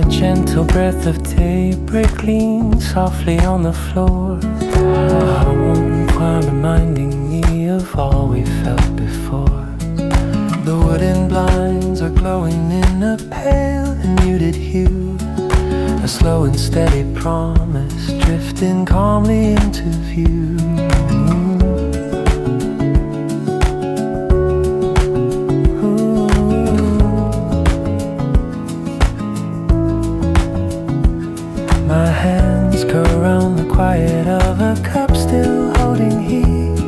A gentle breath of daybreak leans softly on the floor. A warm choir reminding me of all we felt before. The wooden blinds are glowing in a pale and muted hue. A slow and steady promise drifting calmly into view. My hands go around the quiet of a cup still holding heat,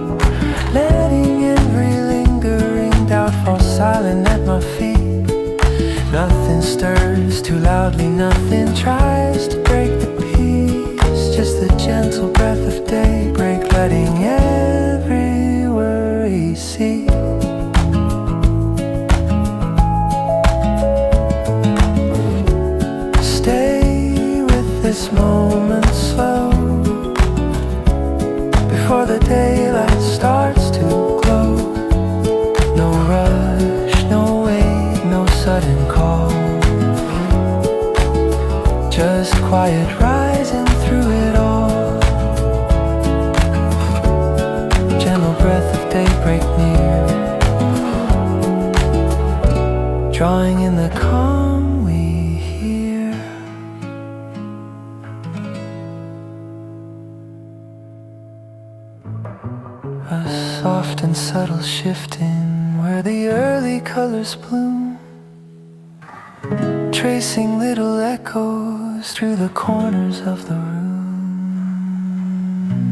letting every lingering doubt fall silent at my feet. Nothing stirs too loudly, nothing tries to break the peace. Just the gentle breath of daybreak letting every worry cease. This moment slow before the daylight starts to glow. No rush, no wait, no sudden call. Just quiet rising through it all. Gentle breath of daybreak near, drawing in the calm we hear. A soft and subtle shifting where the early colors bloom, tracing little echoes through the corners of the room.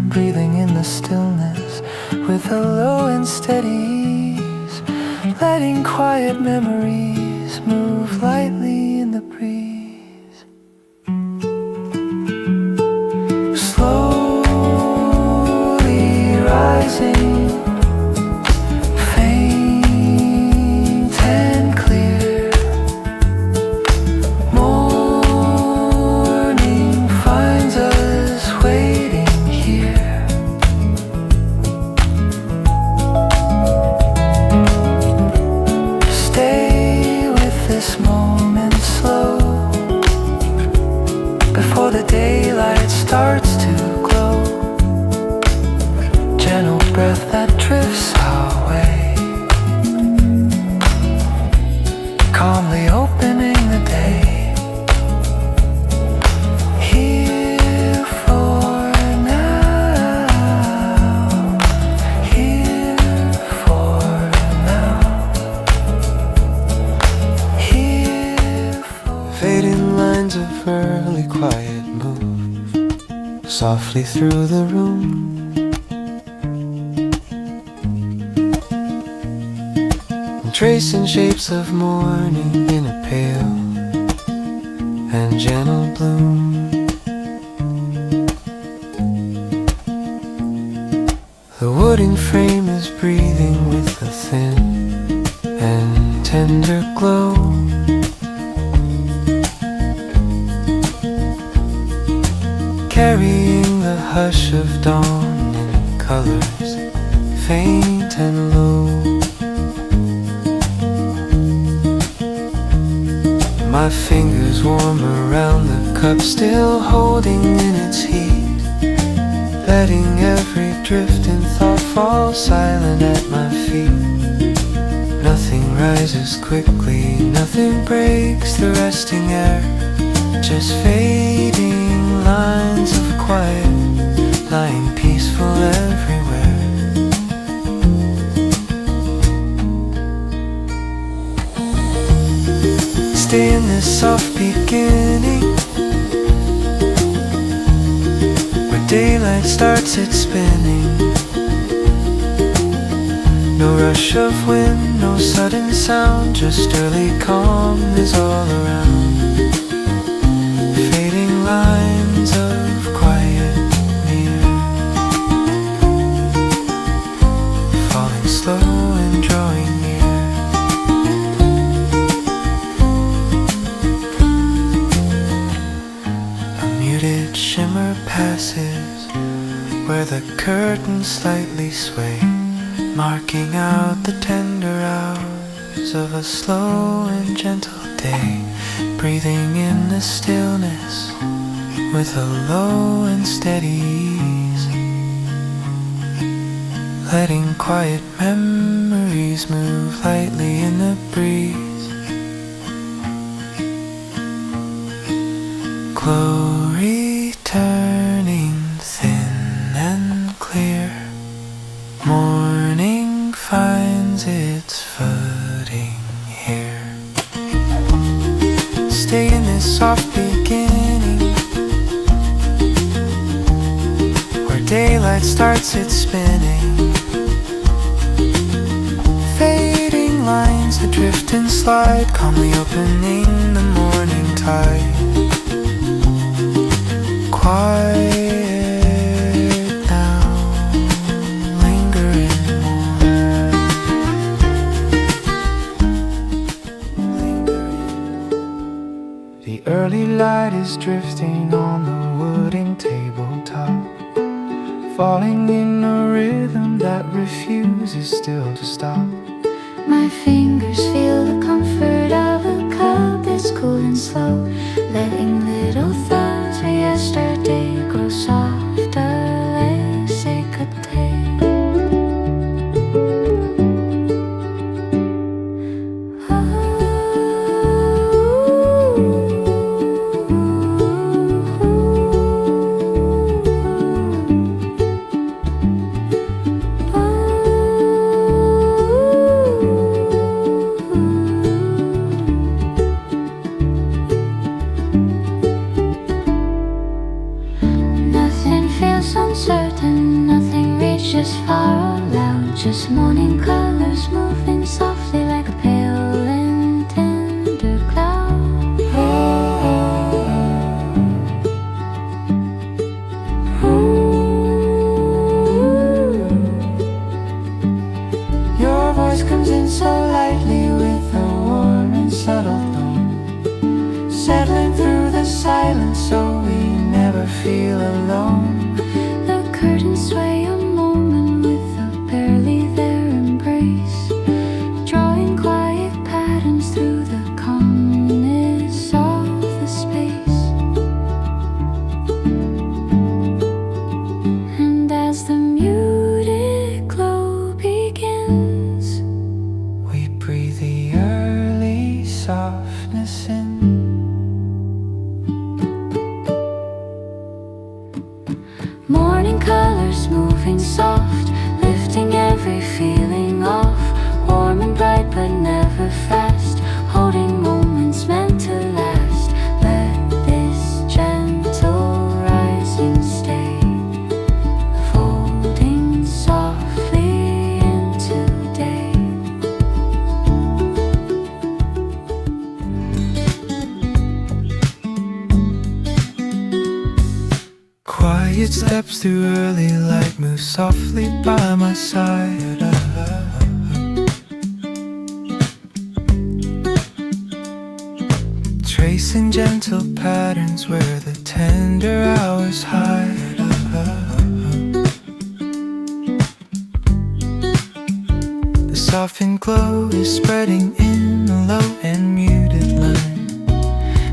Breathing in the stillness with a low and steady ease, letting quiet memories move lightly in the breeze. Rising, faint and clear. Morning finds us waiting here. Stay with this moment slow before the daylight starts to glow. Gentle breath that drifts our way, calmly opening the day. Here for now, here for now, here for. Fading lines of early quiet move softly through the room. Tracing shapes of morning in a pale and gentle bloom. The wooden frame is breathing with a thin and tender glow. Carrying the hush of dawn in colors faint and low. My fingers warm around the cup, still holding in its heat, letting every drifting thought fall silent at my feet. Nothing rises quickly, nothing breaks the resting air, just fading lines of quiet, lying peaceful everywhere. Stay in this soft beginning where daylight starts its spinning. No rush of wind, no sudden sound, just early calm is all around. Fading lines of quiet near, falling slow and drawing near. Shimmer passes where the curtains slightly sway, marking out the tender hours of a slow and gentle day. breathing in the stillness with a low and steady ease, letting quiet memories move lightly in the breeze. Glory turning thin and clear, morning finds its footing here. Stay in this soft beginning, where daylight starts its spinning. Fading lines that drift and slide, calmly opening the morning tide. Quiet now, lingering more. The early light is drifting on the wooden tabletop, falling in a rhythm that refuses still to stop. My fingers feel the comfort of a cup that's cool and slow, letting little thoughts of yesterday grow softer, laissez-côté. Uncertain, nothing reaches far or loud, just morning colors moving softly like a pale and tender cloud. Your voice comes in so lightly with a warm and subtle tone, settling through the silence so we never feel alone. Curtains sway a moment with a barely there embrace, drawing quiet patterns through the calmness of the space. And as the muted glow begins, we breathe the early softness in. Morning colors moving soft, lifting every feeling off, warm and bright but never fast, holding moments meant to last. Let this gentle rising stay, folding softly into day. Quiet steps through early light move softly by my side. Tracing gentle patterns where the tender hours hide. The softened glow is spreading in a low and muted line,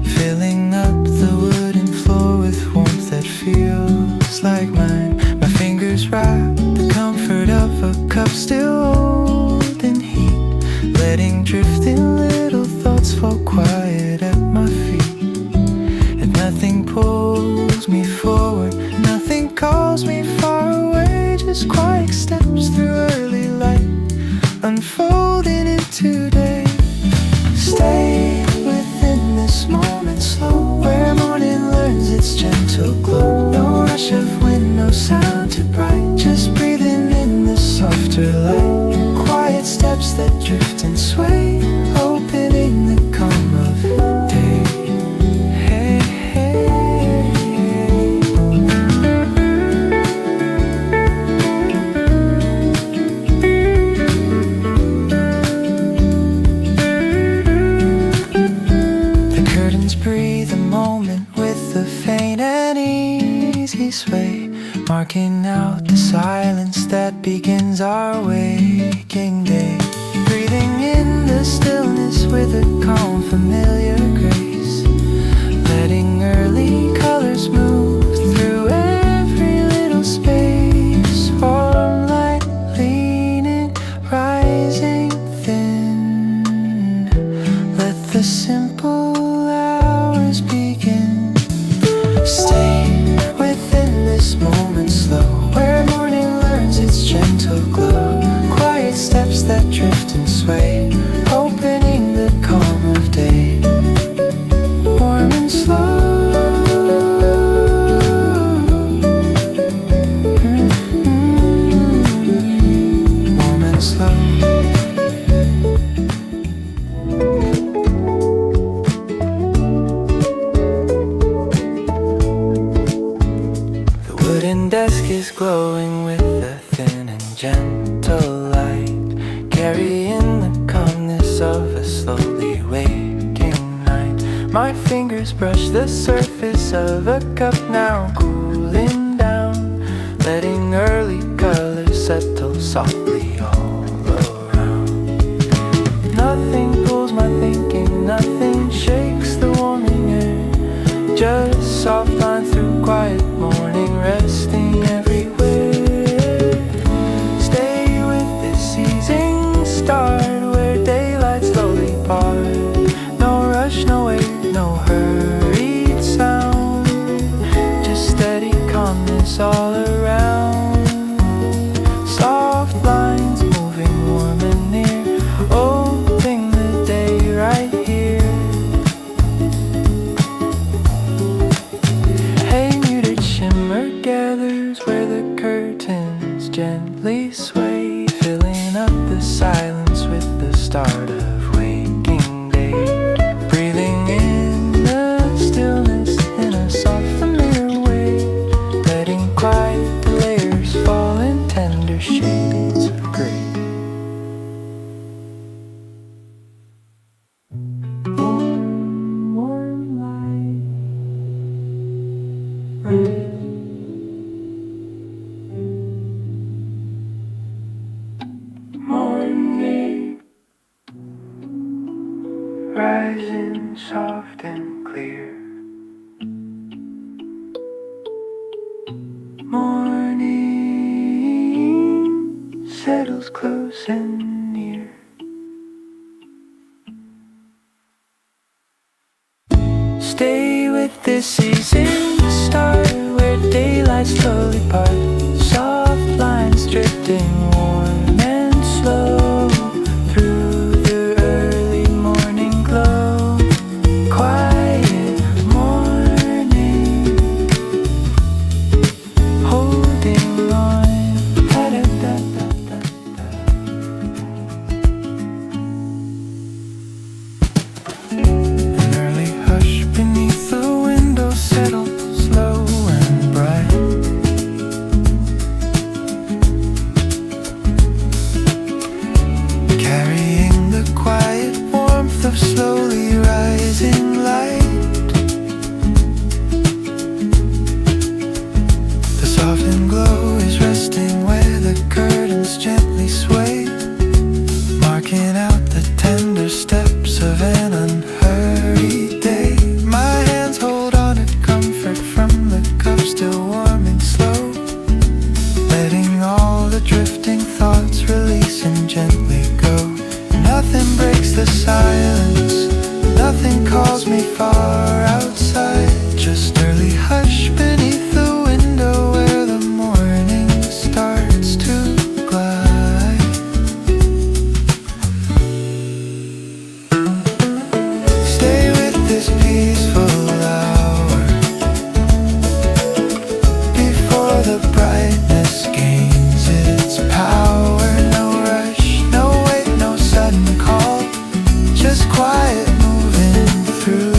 filling up the wooden floor with warmth that feels like mine. My fingers wrap the comfort of a cup still holding heat, letting drifting little thoughts fall quiet at my feet. And nothing pulls me forward, nothing calls me far away, just quiet steps through early light, unfolding into day. Stay within this moment slow, where morning learns its gentle glow. No rush of wind, no sound too bright, just breathing in the softer light. Quiet steps that drift and sway, opening the calm of day. Hey, hey, hey. The curtains breathe a moment with a faint and easy sway, marking out the silence that begins our waking day. Breathing in the stillness with a calm, familiar grace, the simple hours begin. Stay within this moment slow, where morning learns its gentle glow. Quiet steps that drift and sway, opening the calm of day. Warm and slow, warm and slow. The wooden desk is glowing with a thin and gentle light, carrying the calmness of a slowly waking night. My fingers brush the surface of a cup now cooling down, letting early colors settle softly all around. Nothing pulls my thinking, nothing shakes the warming air, just soft lines through quiet morning, resting everywhere. Stay with this easing start, where daylight slowly part. No rush, no wait, no hurried sound, just steady calmness all around. Soft lines moving warm and near, opening the day right here. Hey, muted shimmer gathers where the curtains gently sway, filling up the silence with the start of waking day. Breathing in the stillness in a soft familiar way, letting quiet the layers fall in tender shades of gray. Warm, warm light, morning, rising soft and clear. Morning settles close and near. Stay with this easing start, where daylight slowly part. Soft lines drifting warm and slow through the early morning glow. Quiet morning, holding on. Da-da-da-da-da-da. An early hush beneath the window settled slow and bright. Carrying the quiet warmth of slowly rising light. The softened glow is resting where the curtains gently sway, marking out the tender steps of an unhurried day. My hands hold on to comfort from the cup still warming slow, letting all the drifting thoughts release and gently go. Nothing breaks the silence, nothing calls me far outside, just early hush beneath the window where the morning starts to glide. Stay with this peaceful hour, before the brightness gains its power. No rush, no wait, no sudden call, just quiet moving through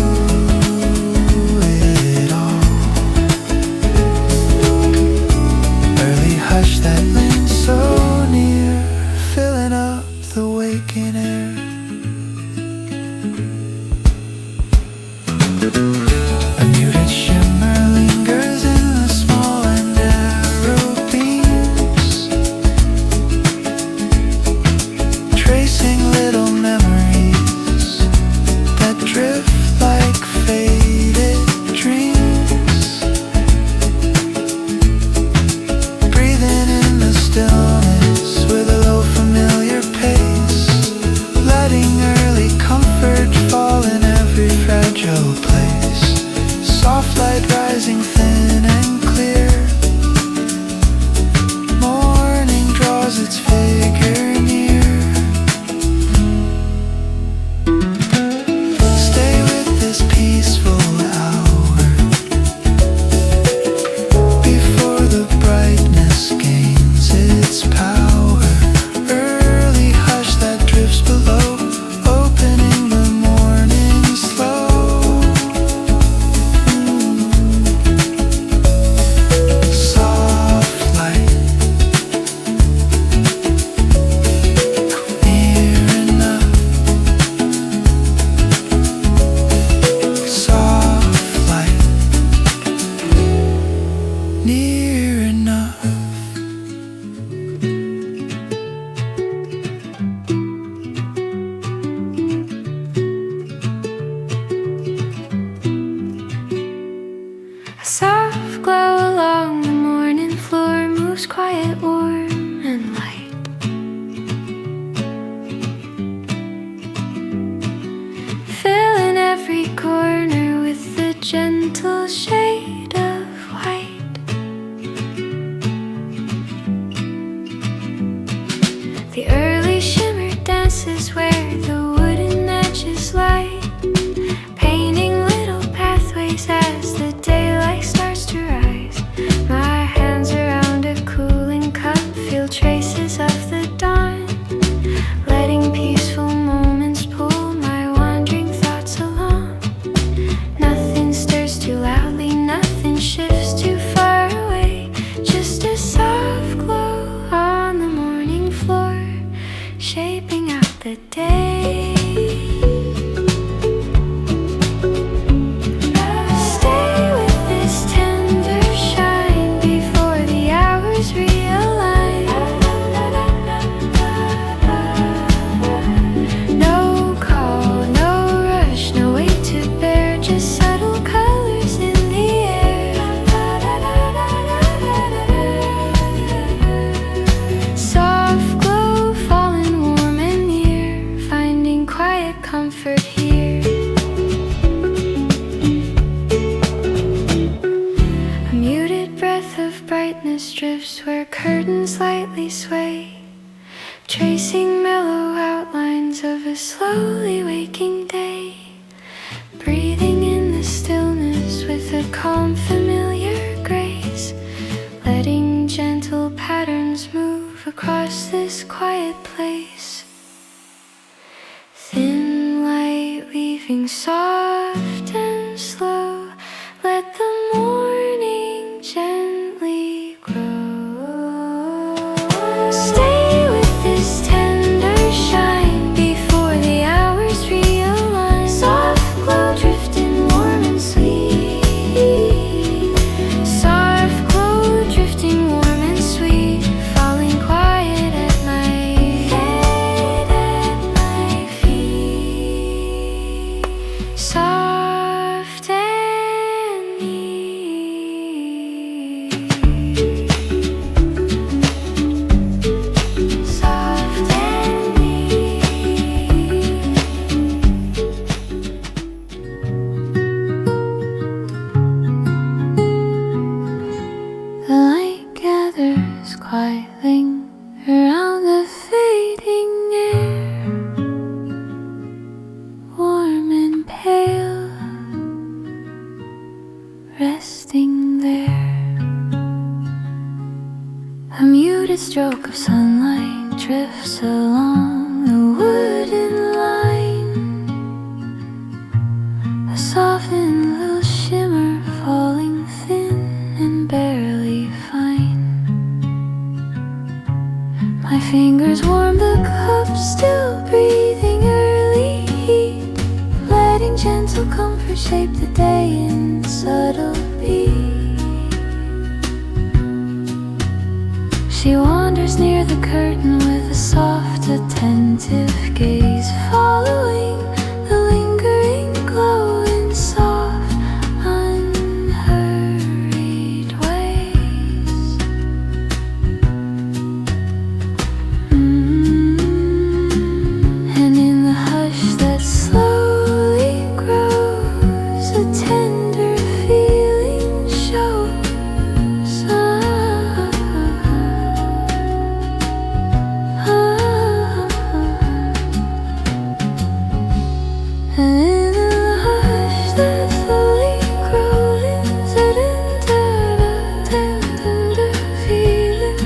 moving soft and slow. Let the morning gently grow. Stay with this tender shine before the hours realign. Soft glow drifting warm and sweet. Soft glow drifting warm and sweet. Falling quiet at my feet. Soft and neat. Soft and neat. The light gathers quietly around the fading air, warm and pale, resting there. A muted stroke of sunlight drifts along the wooden line. A softened little shimmer falling thin and barely fine. My fingers warm the cup, still breathing early heat, letting gentle comfort shape the day in subtle beat. She wanders near the curtain with a soft, attentive gaze, following the lingering glow in soft, unhurried ways. And in the hush that slowly grows, a tender feeling shows. And in the hush that slowly grows, a tender feeling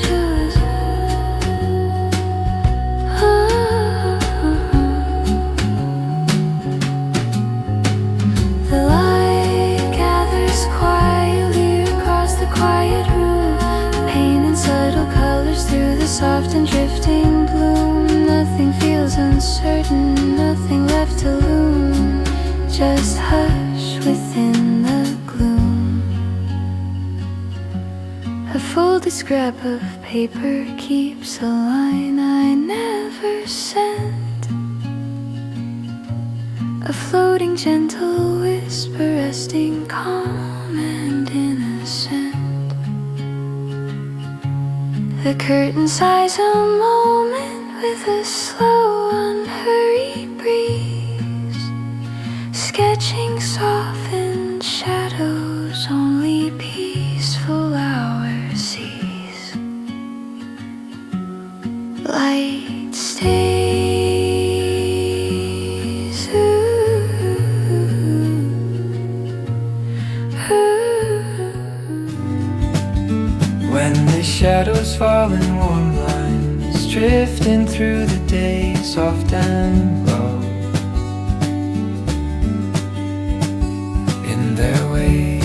shows. The light gathers quietly across the quiet room, paint in subtle colors through the soft and drifting bloom. Nothing feels uncertain, nothing left to loom, just hush within the gloom. A folded scrap of paper keeps a line I never sent, a floating gentle whisper resting calm and innocent. The curtain sighs a moment with a slow, unhurried breeze, sketching softened shadows only peaceful hours sees. Light stays. When the shadows fall in warm lines, drifting through the day, soft and low, in their way.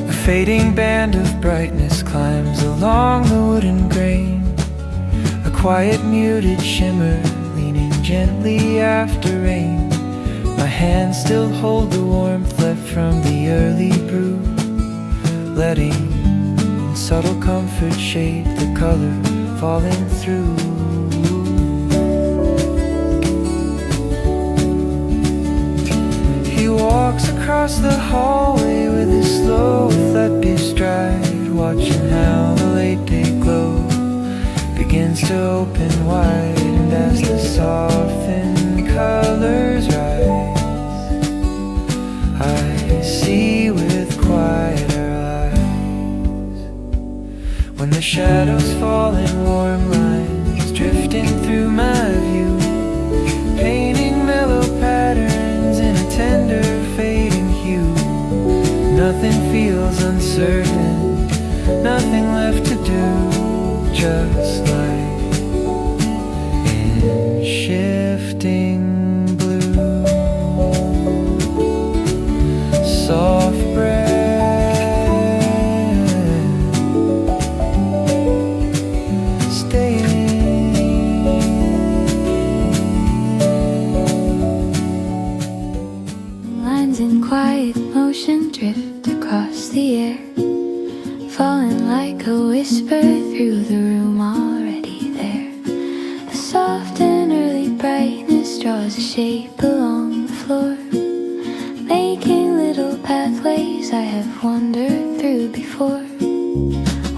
A fading band of brightness climbs along the wooden grain, a quiet muted shimmer leaning gently after rain. My hands still hold the warmth left from the early brew, letting subtle comfort shape the color falling through. He walks across the hallway with his slow, flippy stride, watching how the late day glow begins to open wide. And as the softened colors rise, I see with quieter eyes. When the shadows fall in warm lines, drifting through my view, painting mellow patterns in a tender fading hue. Nothing feels uncertain, nothing left to do, just light drifting blue, soft breath, staying. Lines in quiet motion drift across the air, falling like a whisper through the room already there. A soft and early brightness draws a shape along the floor, making little pathways I have wandered through before.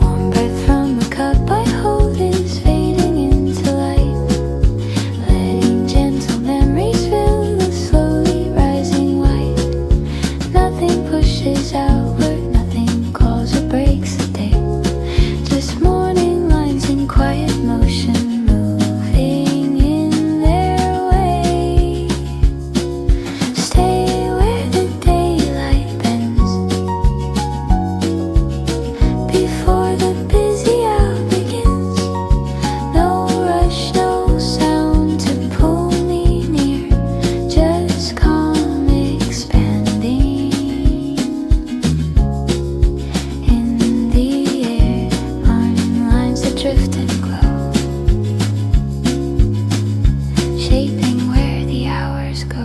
Warm breath from the cup I hold is fading into light, letting gentle memories fill the slowly rising light. Nothing pushes outward, nothing calls or breaks the day, just morning lines in quiet motion, moving in their way. Stay where the daylight bends, before the busy hour begins. No rush, no sound to pull me near, just calm expanding in the air. Morning lines that drift and glow, shaping where the hours go.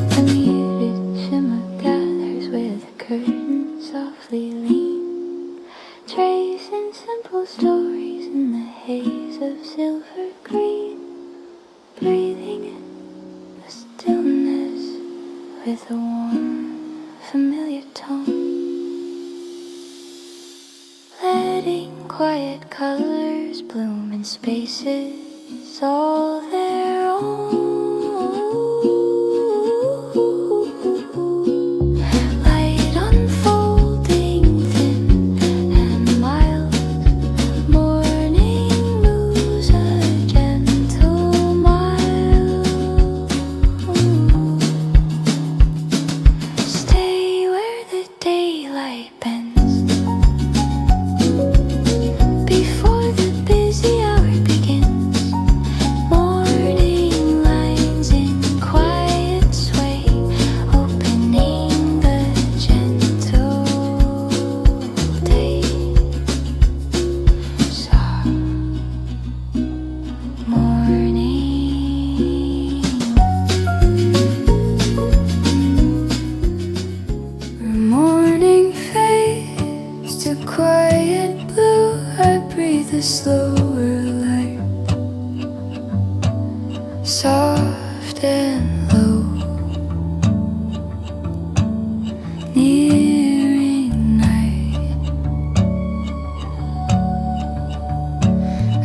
The muted shimmer gathers where the curtains softly lean, tracing simple stories in the haze of silver green, breathing in the stillness with a warm, familiar tone, letting quiet colors bloom in spaces all their own. Light unfolding thin and mild, morning moves a gentle mile. Stay where the daylight bends, before the busy hour begins. Morning lines in quiet sway, opening the gentle day. Soft morning. Morning fades to quiet blue. I breathe a slower light, soft and low, nearing night.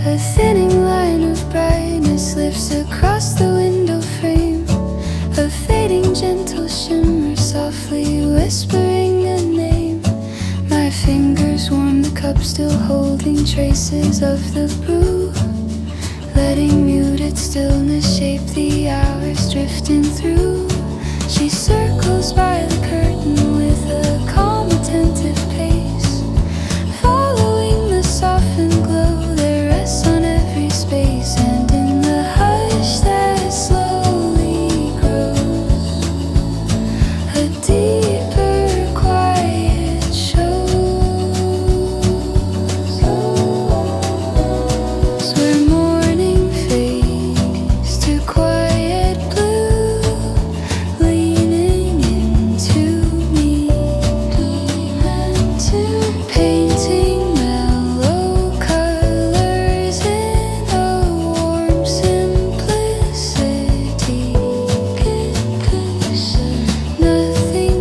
A thinning line of brightness lifts across the window frame, a fading gentle shimmer softly whispering a name. My fingers warm the cup, still holding traces of the brew, letting muted stillness shape the hours drifting through. She circles by the curtain with a calm, attentive pace, following the softened glow that rests on every space. And in the hush that slowly grows, a deeper quiet shows, where morning fades to quiet blue, leaning into me, painting mellow colors in a warm simplicity. Nothing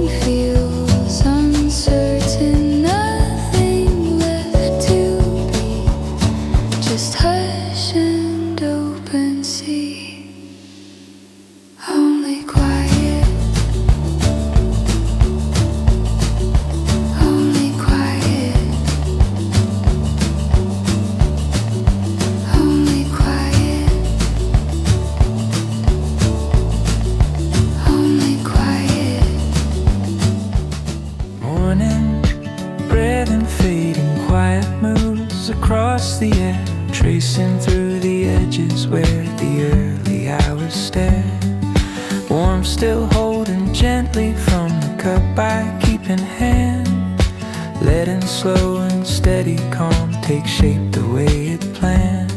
across the air, tracing through the edges where the early hours stare. Warm, still holding gently from the cup I keep in hand, letting slow and steady calm take shape the way it planned.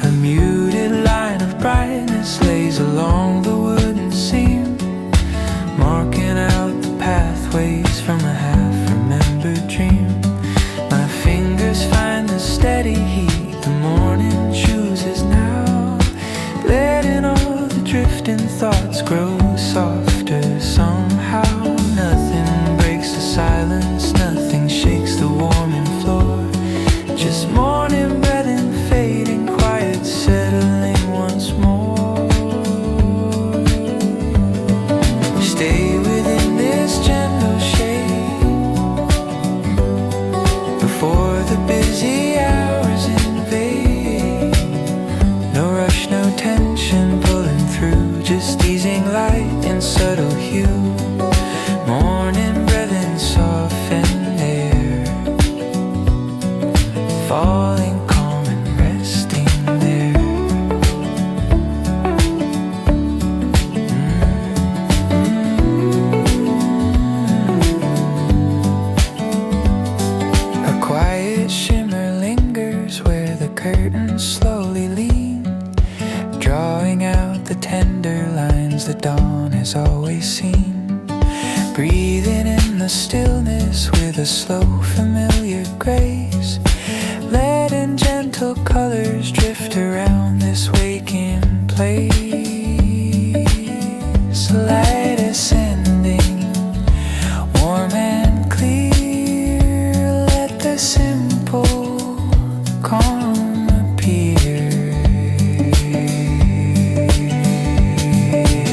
A muted line of brightness lays along the wooden seam, marking out the pathways from a half-remembered dream. My fingers find the steady heat the morning chooses now, letting all the drifting thoughts grow softer somehow. Nothing breaks the silence, nothing shakes the warming floor, just morning breath and fading quiet settling once more. Stay within this gentle shade before the busy hours invade. No rush, no tension pulling through, just easing light in subtle hue. Morning breath in softened air, falling calm and resting there. A quiet shimmer lingers where the curtains slowly lean, drawing out the tender lines the dawn has always seen. Breathing in the stillness with a slow, familiar grace, letting gentle colors drift around this waking place. Light ascending, warm and clear, let the simple calm appear.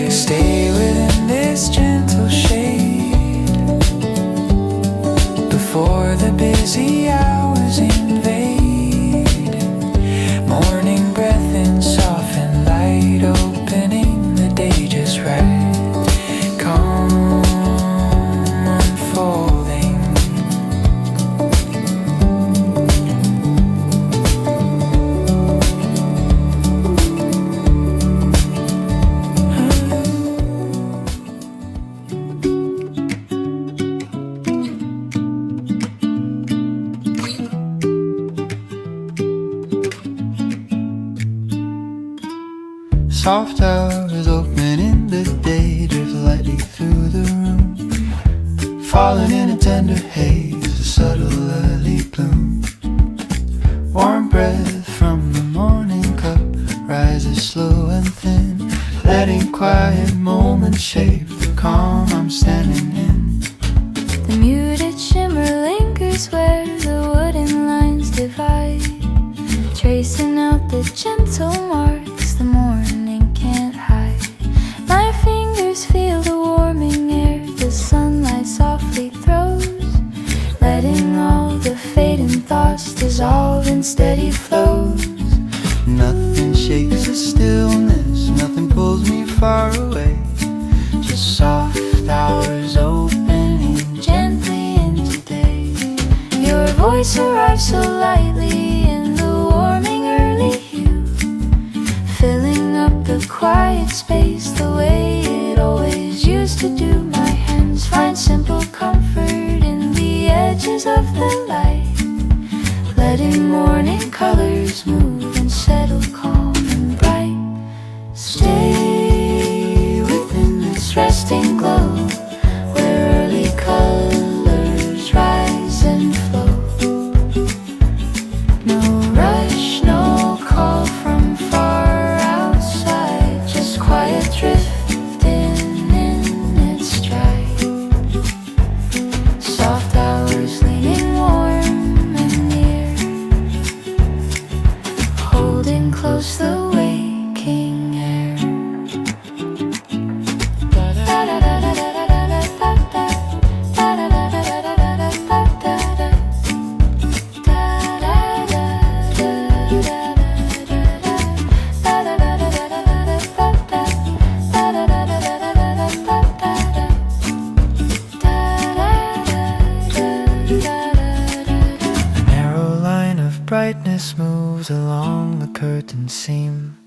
Stay within this gentle shade before the busy hours invade. Morning breath in softened light, opening the day just right. Calm unfolding. Soft hours opening the day, drift lightly through the room, falling in a tender haze, a subtle early bloom. Warm breath from the morning cup rises slow and thin, letting quiet moments shape the calm I'm standing in. The muted shimmer lingers where the wooden lines divide, tracing out the gentle marks the morning can't hide. My fingers feel the warming air the sunlight softly throws, letting all the fading thoughts dissolve in steady flows. Nothing shakes the stillness, nothing pulls me far away, just soft hours opening Gently into day, your voice arrives so lightly in the warming early hue, filling up the quiet space the way it always used to do. My hands find simple comfort in the edges of the light, letting morning colors move and settle calm and bright. Stay within this resting glow where early colors rise and flow. No rush, no call from far outside, just quiet drifting in its stride. Soft hours leaning warm and near, holding close the waking air. Da da da da da. brightness moves along the curtain seam,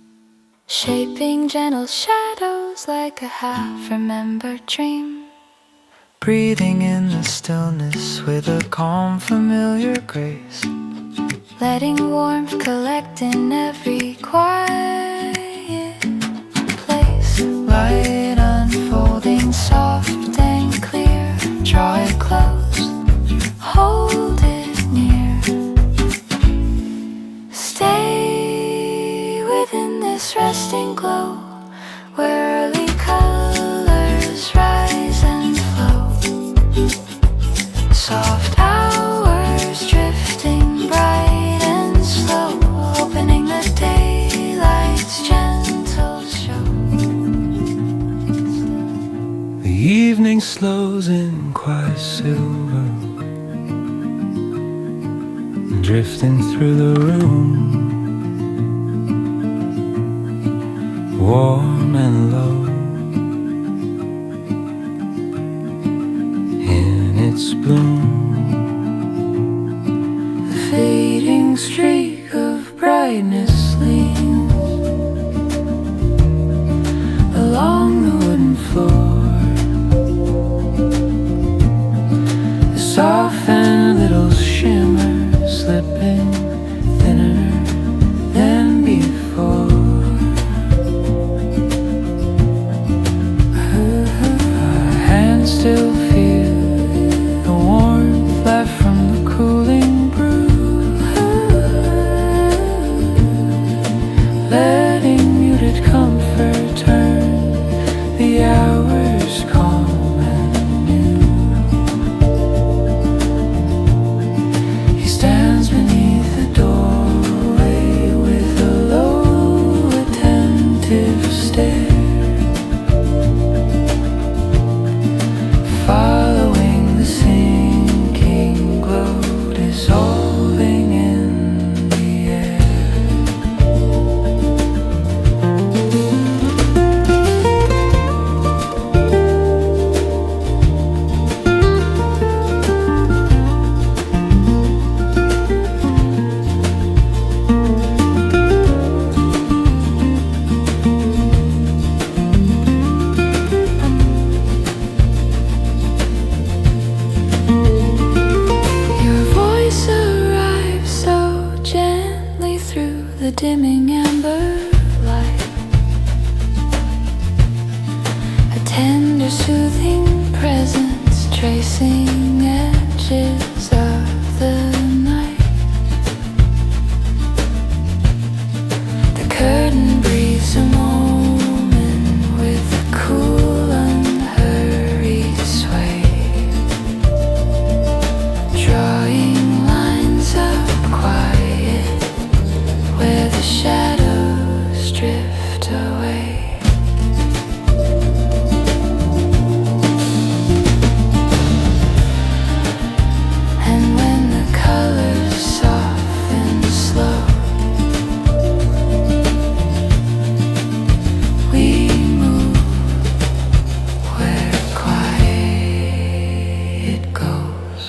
shaping gentle shadows like a half-remembered dream. breathing in the stillness with a calm, familiar grace, letting warmth collect in every quiet place. light unfolding soft and clear. Draw it close, hold it near. Stay within this resting glow, where early colors rise and flow. Soft hours drifting bright and slow, opening the daylight's gentle show. The evening slows in quiet silver, drifting through the room, warm and low. In its bloom, The fading streak of brightness leans along the wooden floor, the soft and little shimmer slipping thinner than before. Our hands still feel the warmth left from the cooling brew, letting muted comfort turn the hours calm and new. He stands beneath the doorway with a low, attentive stare, following the sinking glow, dissolving in the air. Your voice arrives so gently through the dimming amber light, a tender soothing presence tracing edges of the night. The curtain breathes a moment with a cool, unhurried sway, drawing lines up quiet where the shadows drift away. And when the colors soften slow, we move where quiet goes.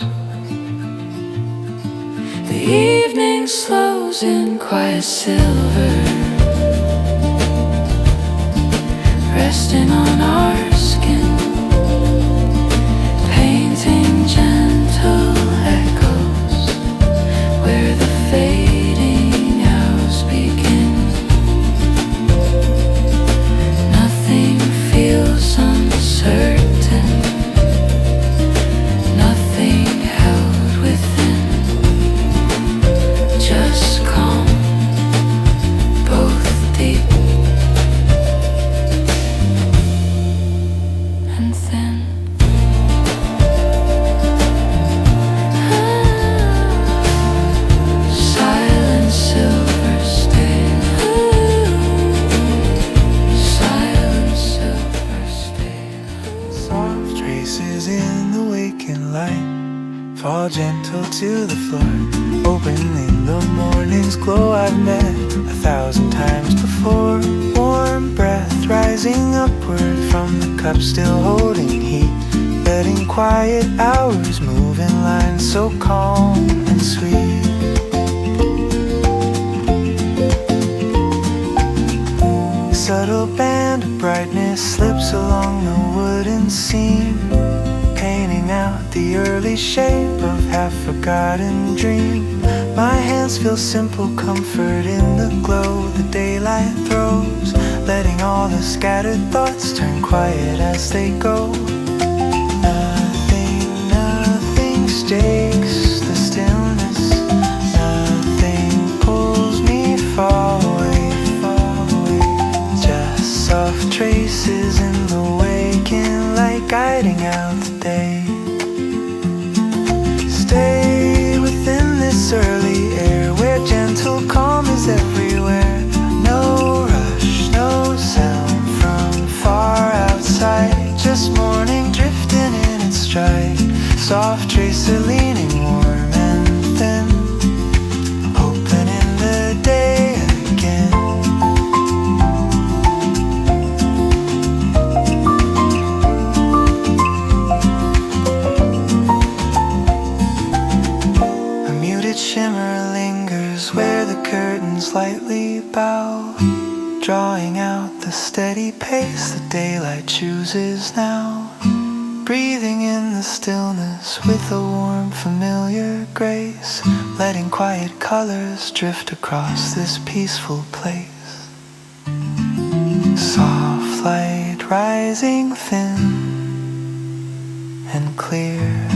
The evening slows in quiet silver, resting on our skin, painting gentle echoes where the fading hours begin. Nothing feels uncertain, nothing held within, just calm, both deep and thin. Silent silver stain, silent silver stain. Soft traces in the waking light fall gentle to the floor, opening the morning's glow. I've met 1,000 times before. Warm breath rising upward from the cup still holding heat, letting quiet hours move in lines so calm and sweet. strokes along the wooden seam, painting out the early shape of half-forgotten dream. My hands feel simple comfort in the glow the daylight throws, letting all the scattered thoughts turn quiet as they go. Nothing shakes the stillness, nothing pulls me far away, just soft traces in the waking light guiding out the day. Stay within this early air where gentle calm is everywhere. No rush, no sound from far outside, just morning drifting in its stride. Soft tracer leaning warm and thin, opening the day again. A muted shimmer lingers where the curtains lightly bow, drawing out the steady pace the daylight chooses now. Breathing in the stillness with a warm, familiar grace, letting quiet colors drift across this peaceful place. Soft light rising thin and clear,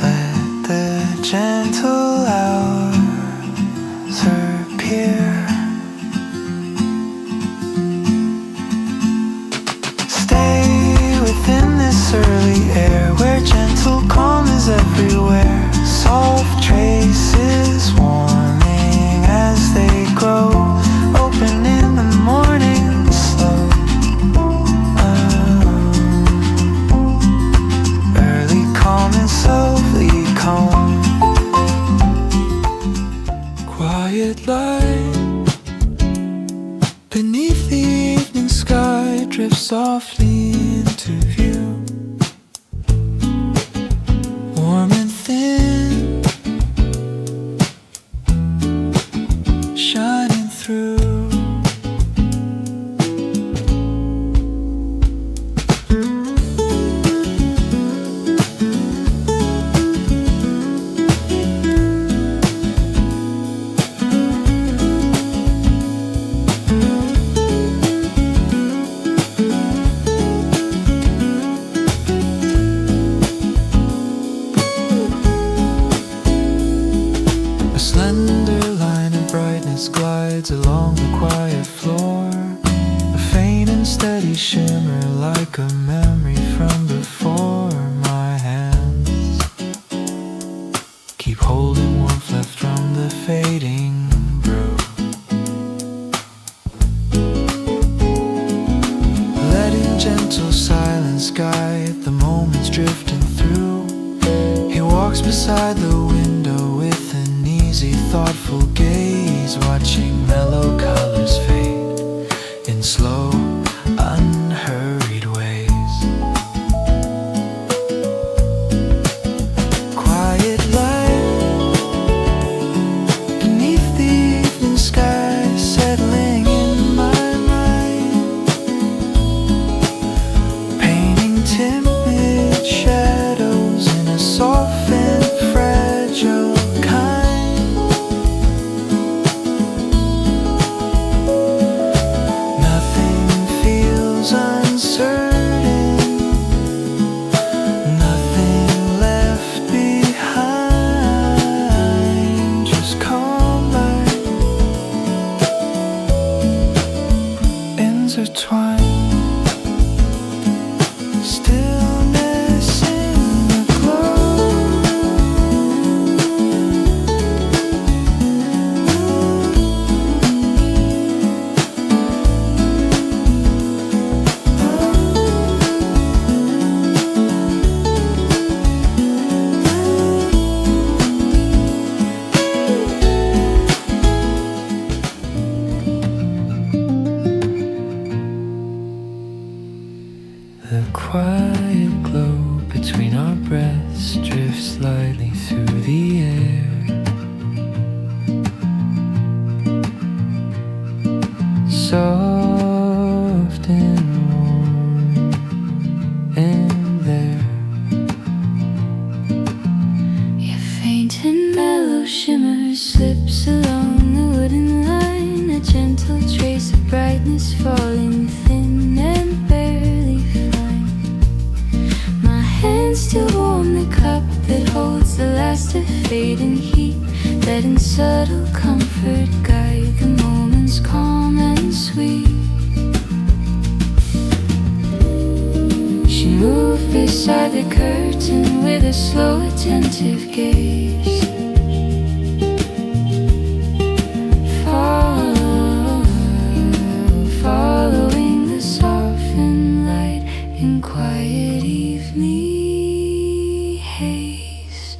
let the gentle hours appear. Within this early air where gentle calm is everywhere, soft traces warming as they grow, open in the morning slow. Early calm and softly calm. Quiet light beneath the evening sky drifts softly into view, warm and thin, shining through. Glides along the quiet floor, a faint and steady shimmer like a memory from before. My hands keep holding warmth left from the fading brew, letting gentle silence guide the moments drifting through. He walks beside the window with an easy, thoughtful gaze, watching mellow colors fade in slow, unhurried ways. Quiet light beneath the evening sky, settling in my mind, painting timid shadows in a soft and fragile kind. Nothing shimmer slips along the wooden line, a gentle trace of brightness falling thin and barely fine. My hands still warm the cup that holds the last of fading heat, letting subtle comfort guide the moments calm and sweet. She moved beside the curtain with a slow, attentive gaze. Following the softened light in quiet evening haze.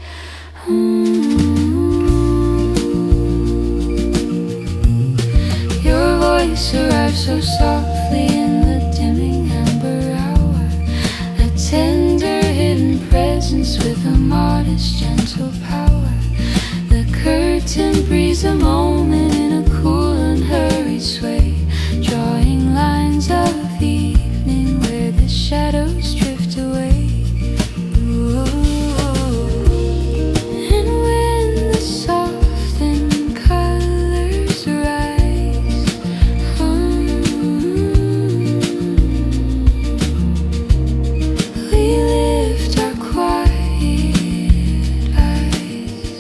Your voice arrives so softly in the dimming amber hour, a tender hidden presence with a modest gentle power. The curtain breathes a moment in a cool unhurried sway, drawing lines of evening where the shadows drift away. Ooh. And when the softened colors rise, we lift our quiet eyes.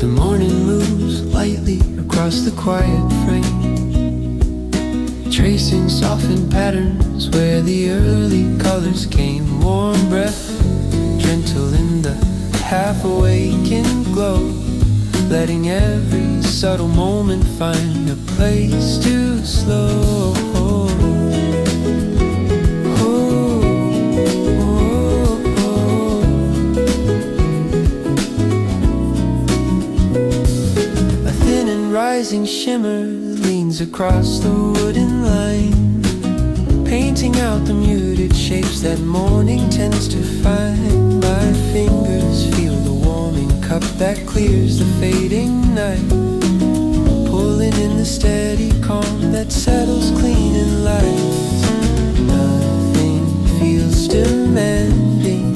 The morning moves lightly across the quiet frame, tracing softened patterns where the early colors came. Warm breath, gentle in the half-awakened glow, letting every subtle moment find a place to slow. A thin and rising shimmer leans across the wooden line, painting out the muted shapes that morning tends to find. My fingers feel the warming cup that clears the fading night, pulling in the steady calm that settles clean and light. Nothing feels demanding,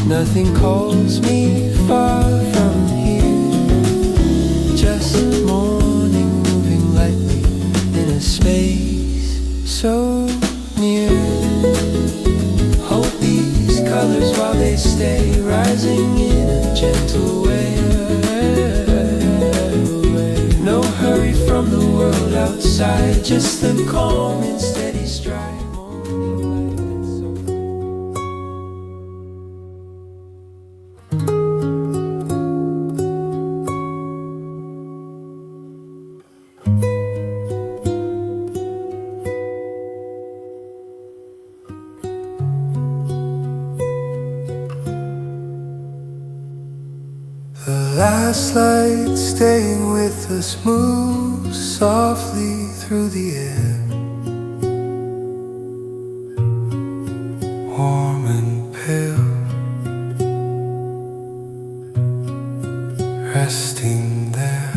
nothing calls me far from here, just morning moving lightly in a space so near. Hold these colors while they stay rising in a gentle way. No hurry from the world outside, just the calm and steady stride. The last light staying with us moves softly through the air, warm and pale, resting there.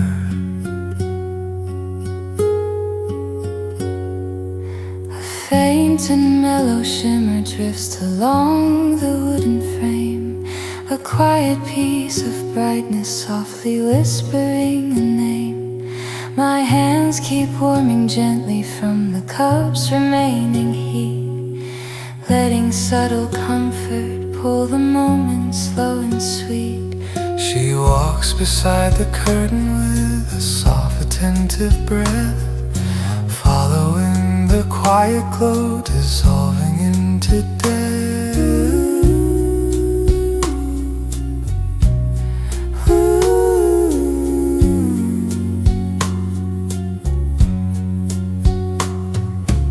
A faint and mellow shimmer drifts along the wooden frame, a quiet piece of brightness softly whispering a name. My hands keep warming gently from the cup's remaining heat, letting subtle comfort pull the moment slow and sweet. She walks beside the curtain with a soft, attentive breath, following the quiet glow dissolving into death.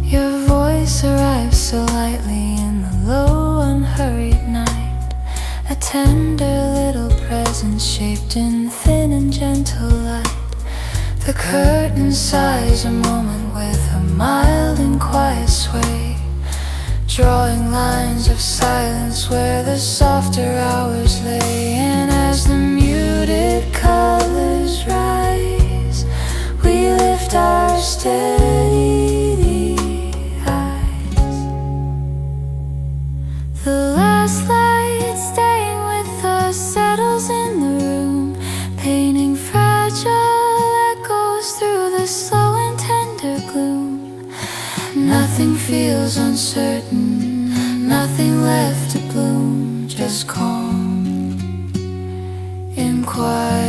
Your voice arrives so lightly tender little presence shaped in thin and gentle light. The curtain sighs a moment with a mild and quiet sway, drawing lines of silence where the softer hours lay. And as the muted colors rise, we lift our steady eyes. The last light staying with us settles in the room, painting fragile echoes through the slow and tender gloom. Nothing feels uncertain, nothing left to bloom, just calm in quiet.